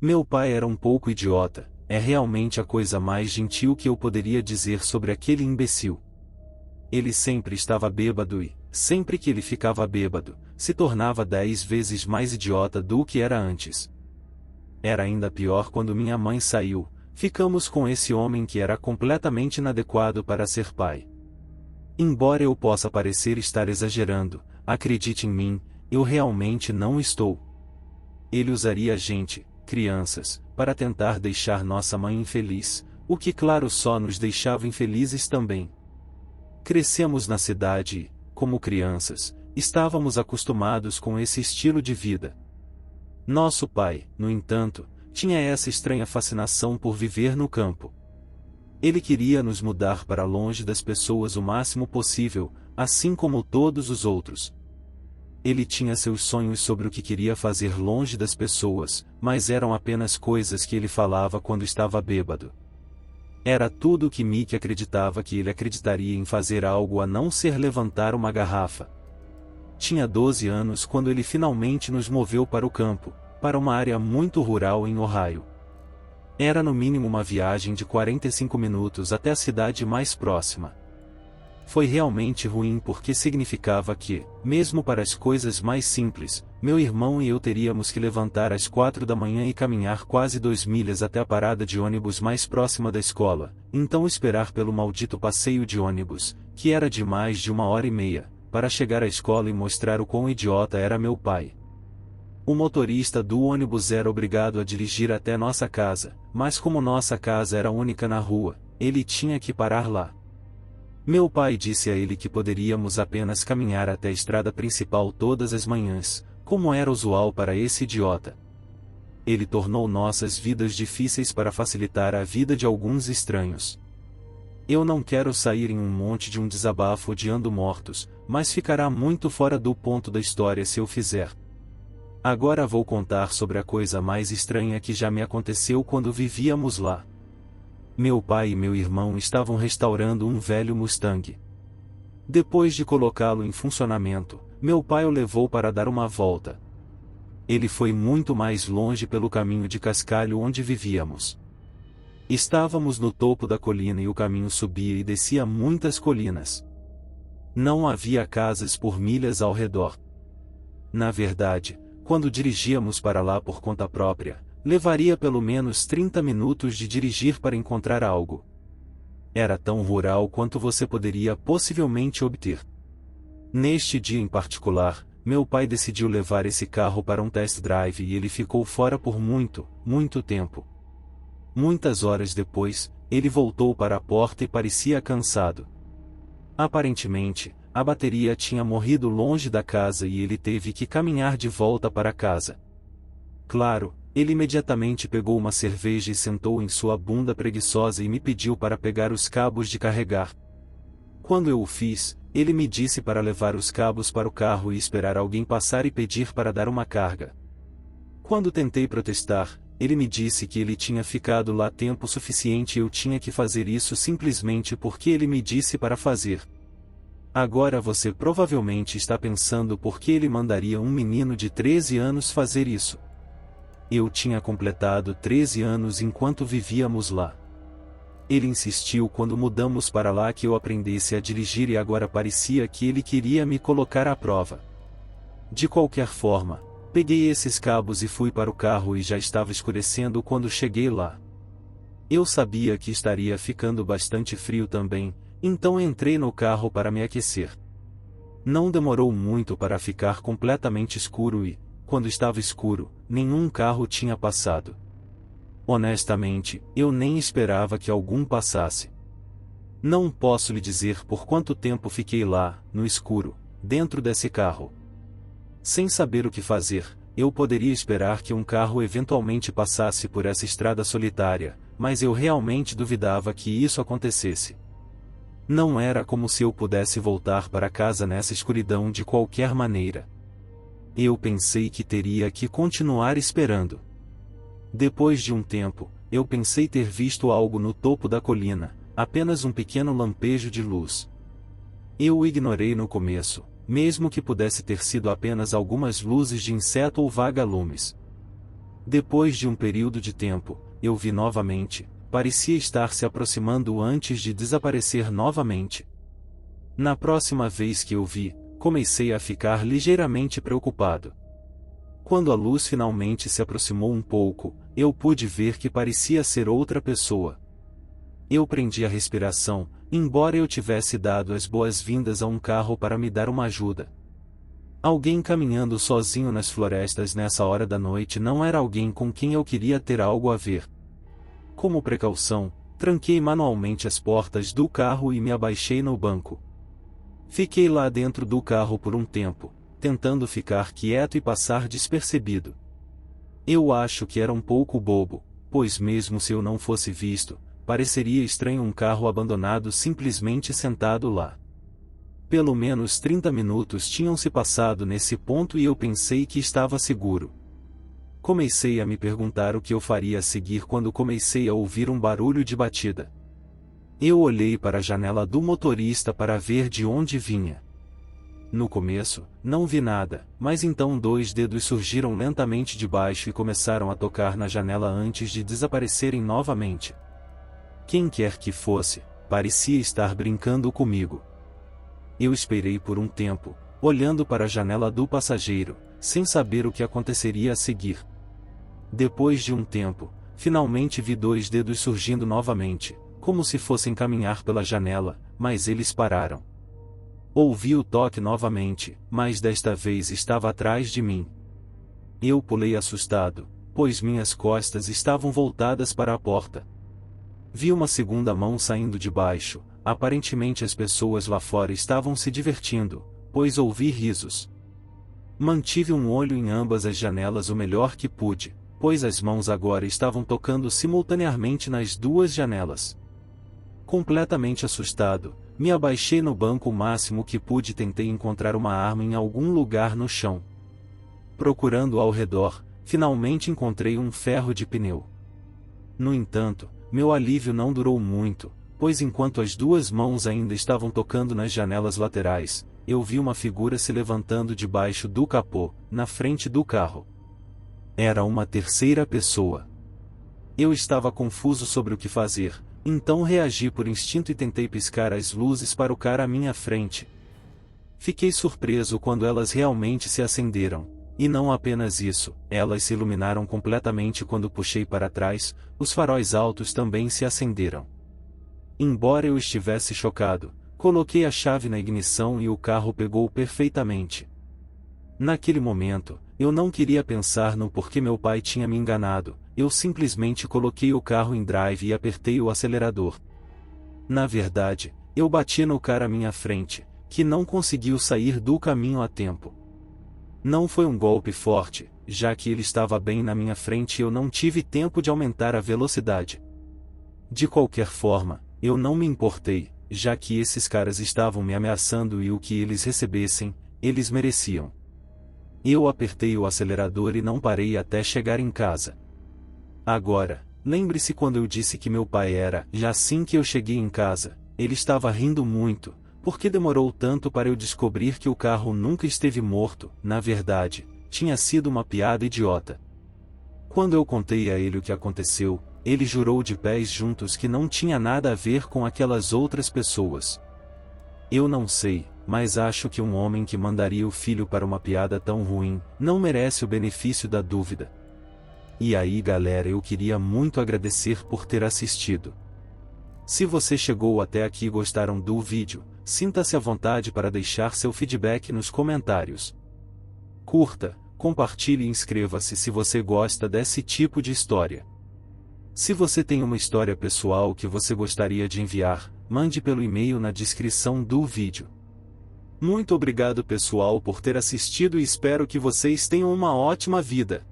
Meu pai era um pouco idiota, é realmente a coisa mais gentil que eu poderia dizer sobre aquele imbecil. Ele sempre estava bêbado e, sempre que ele ficava bêbado, se tornava 10 vezes mais idiota do que era antes. Era ainda pior quando minha mãe saiu, ficamos com esse homem que era completamente inadequado para ser pai. Embora eu possa parecer estar exagerando, acredite em mim, eu realmente não estou. Ele usaria a gente, crianças, para tentar deixar nossa mãe infeliz, o que claro só nos deixava infelizes também. Crescemos na cidade e, como crianças, estávamos acostumados com esse estilo de vida. Nosso pai, no entanto, tinha essa estranha fascinação por viver no campo. Ele queria nos mudar para longe das pessoas o máximo possível, assim como todos os outros. Ele tinha seus sonhos sobre o que queria fazer longe das pessoas, mas eram apenas coisas que ele falava quando estava bêbado. Era tudo o que Mickey acreditava que ele acreditaria em fazer algo a não ser levantar uma garrafa. Tinha 12 anos quando ele finalmente nos moveu para o campo, para uma área muito rural em Ohio. Era no mínimo uma viagem de 45 minutos até a cidade mais próxima. Foi realmente ruim porque significava que, mesmo para as coisas mais simples, meu irmão e eu teríamos que levantar às 4 da manhã e caminhar quase 2 milhas até a parada de ônibus mais próxima da escola, então esperar pelo maldito passeio de ônibus, que era de mais de 1h30, para chegar à escola e mostrar o quão idiota era meu pai. O motorista do ônibus era obrigado a dirigir até nossa casa, mas como nossa casa era única na rua, ele tinha que parar lá. Meu pai disse a ele que poderíamos apenas caminhar até a estrada principal todas as manhãs, como era usual para esse idiota. Ele tornou nossas vidas difíceis para facilitar a vida de alguns estranhos. Eu não quero sair em um monte de um desabafo odiando mortos, mas ficará muito fora do ponto da história se eu fizer. Agora vou contar sobre a coisa mais estranha que já me aconteceu quando vivíamos lá. Meu pai e meu irmão estavam restaurando um velho Mustang. Depois de colocá-lo em funcionamento, meu pai o levou para dar uma volta. Ele foi muito mais longe pelo caminho de cascalho onde vivíamos. Estávamos no topo da colina e o caminho subia e descia muitas colinas. Não havia casas por milhas ao redor. Na verdade, quando dirigíamos para lá por conta própria, levaria pelo menos 30 minutos de dirigir para encontrar algo. Era tão rural quanto você poderia possivelmente obter. Neste dia em particular, meu pai decidiu levar esse carro para um test drive e ele ficou fora por muito tempo. Muitas horas depois, ele voltou para a porta e parecia cansado. Aparentemente, a bateria tinha morrido longe da casa e ele teve que caminhar de volta para casa. Claro, ele imediatamente pegou uma cerveja e sentou em sua bunda preguiçosa e me pediu para pegar os cabos de carregar. Quando eu o fiz, ele me disse para levar os cabos para o carro e esperar alguém passar e pedir para dar uma carga. Quando tentei protestar, ele me disse que ele tinha ficado lá tempo suficiente e eu tinha que fazer isso simplesmente porque ele me disse para fazer. Agora você provavelmente está pensando por que ele mandaria um menino de 13 anos fazer isso. Eu tinha completado 13 anos enquanto vivíamos lá. Ele insistiu quando mudamos para lá que eu aprendesse a dirigir e agora parecia que ele queria me colocar à prova. De qualquer forma, peguei esses cabos e fui para o carro e já estava escurecendo quando cheguei lá. Eu sabia que estaria ficando bastante frio também, então entrei no carro para me aquecer. Não demorou muito para ficar completamente escuro e, quando estava escuro, nenhum carro tinha passado. Honestamente, eu nem esperava que algum passasse. Não posso lhe dizer por quanto tempo fiquei lá, no escuro, dentro desse carro. Sem saber o que fazer, eu poderia esperar que um carro eventualmente passasse por essa estrada solitária, mas eu realmente duvidava que isso acontecesse. Não era como se eu pudesse voltar para casa nessa escuridão de qualquer maneira. Eu pensei que teria que continuar esperando. Depois de um tempo, eu pensei ter visto algo no topo da colina, apenas um pequeno lampejo de luz. Eu o ignorei no começo, mesmo que pudesse ter sido apenas algumas luzes de inseto ou vagalumes. Depois de um período de tempo, eu vi novamente, parecia estar se aproximando antes de desaparecer novamente. Na próxima vez que eu vi, comecei a ficar ligeiramente preocupado. Quando a luz finalmente se aproximou um pouco, eu pude ver que parecia ser outra pessoa. Eu prendi a respiração, embora eu tivesse dado as boas-vindas a um carro para me dar uma ajuda. Alguém caminhando sozinho nas florestas nessa hora da noite não era alguém com quem eu queria ter algo a ver. Como precaução, tranquei manualmente as portas do carro e me abaixei no banco. Fiquei lá dentro do carro por um tempo, tentando ficar quieto e passar despercebido. Eu acho que era um pouco bobo, pois mesmo se eu não fosse visto, pareceria estranho um carro abandonado simplesmente sentado lá. Pelo menos 30 minutos tinham se passado nesse ponto e eu pensei que estava seguro. Comecei a me perguntar o que eu faria a seguir quando comecei a ouvir um barulho de batida. Eu olhei para a janela do motorista para ver de onde vinha. No começo, não vi nada, mas então 2 dedos surgiram lentamente de baixo e começaram a tocar na janela antes de desaparecerem novamente. Quem quer que fosse, parecia estar brincando comigo. Eu esperei por um tempo, olhando para a janela do passageiro, sem saber o que aconteceria a seguir. Depois de um tempo, finalmente vi 2 dedos surgindo novamente, como se fossem caminhar pela janela, mas eles pararam. Ouvi o toque novamente, mas desta vez estava atrás de mim. Eu pulei assustado, pois minhas costas estavam voltadas para a porta. Vi uma segunda mão saindo de baixo, aparentemente as pessoas lá fora estavam se divertindo, pois ouvi risos. Mantive um olho em ambas as janelas o melhor que pude, pois as mãos agora estavam tocando simultaneamente nas 2 janelas. Completamente assustado, me abaixei no banco o máximo que pude e tentei encontrar uma arma em algum lugar no chão. Procurando ao redor, finalmente encontrei um ferro de pneu. No entanto, meu alívio não durou muito, pois enquanto as 2 mãos ainda estavam tocando nas janelas laterais, eu vi uma figura se levantando debaixo do capô, na frente do carro. Era uma terceira pessoa. Eu estava confuso sobre o que fazer, então reagi por instinto e tentei piscar as luzes para o cara à minha frente. Fiquei surpreso quando elas realmente se acenderam, e não apenas isso, elas se iluminaram completamente quando puxei para trás, os faróis altos também se acenderam. Embora eu estivesse chocado, coloquei a chave na ignição e o carro pegou perfeitamente. Naquele momento, eu não queria pensar no porquê meu pai tinha me enganado, eu simplesmente coloquei o carro em drive e apertei o acelerador. Na verdade, eu bati no cara à minha frente, que não conseguiu sair do caminho a tempo. Não foi um golpe forte, já que ele estava bem na minha frente e eu não tive tempo de aumentar a velocidade. De qualquer forma, eu não me importei, já que esses caras estavam me ameaçando e o que eles recebessem, eles mereciam. Eu apertei o acelerador e não parei até chegar em casa. Agora, lembre-se quando eu disse que meu pai era, já assim que eu cheguei em casa, ele estava rindo muito, porque demorou tanto para eu descobrir que o carro nunca esteve morto, na verdade, tinha sido uma piada idiota. Quando eu contei a ele o que aconteceu, ele jurou de pés juntos que não tinha nada a ver com aquelas outras pessoas. Eu não sei, mas acho que um homem que mandaria o filho para uma piada tão ruim, não merece o benefício da dúvida. E aí galera, eu queria muito agradecer por ter assistido. Se você chegou até aqui e gostaram do vídeo, sinta-se à vontade para deixar seu feedback nos comentários. Curta, compartilhe e inscreva-se se você gosta desse tipo de história. Se você tem uma história pessoal que você gostaria de enviar, mande pelo e-mail na descrição do vídeo. Muito obrigado pessoal por ter assistido e espero que vocês tenham uma ótima vida.